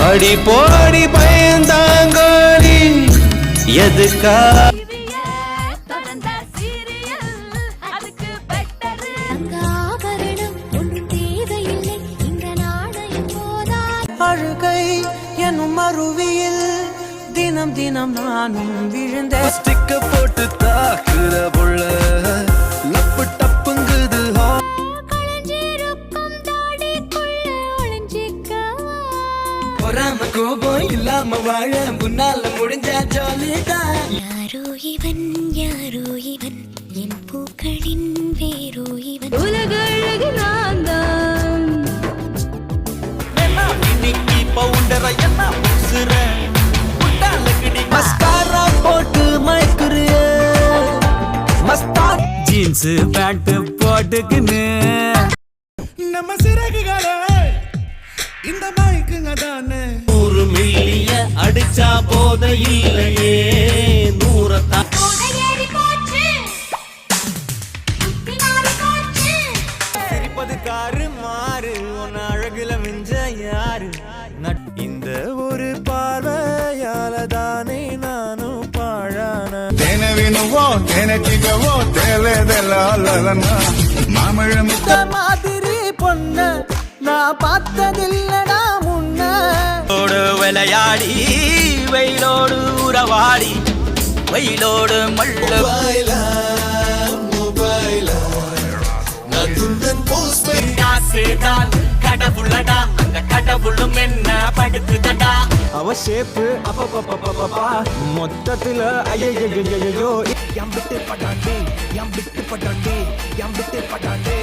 அடி போடி பயந்தாங்கோடி எதுக்கா அழுகை எனும் அருவியில் தினம் தினம் நானும் விழுந்தேன். ஸ்டிக்க போட்டு தாக்குற புள்ள லப்பு டப்புங்குது பொறாம கோபம் இல்லாம வாழ முன்னால முடிஞ்ச ஜாலிதான். யாரோ இவன் என் பூக்களின் வேரோ இவன். உலகழகு நான் தான். இன்னைக்கு பவுண்டர என்ன பூசுற மஸ்காரா போட்டு மயக்குறிய மஸ்தான் ஜீன்ஸ் பேண்ட் போட்டுக்குன்னு நம்ம சிறகுகளே இந்த மைக்குங்க தானே 100 மில்லிய அடிச்சா போத இல்லையே 100 சிரிப்பது காரு மாறு உன் அழகுல மிஞ்ச யாரு இந்த ஒரு பார்வையால தானே நானும் பாழான தேனவினுவோ தேனச்சிக்கவோ தேவைதெல்லாம் மாமழம் மாதிரி பொண்ண நான் பார்த்ததில்லடா முன்ன. விளையாடி வெயிலோடு உறவாடி வெயிலோடு மல்ல கடவுளடா அந்த கடவுளும் என்ன படுத்துதடா அவ ஷேப்பு அப்பா மொத்தத்துல ஐயோ எம்பிட்டு பட்டாண்டே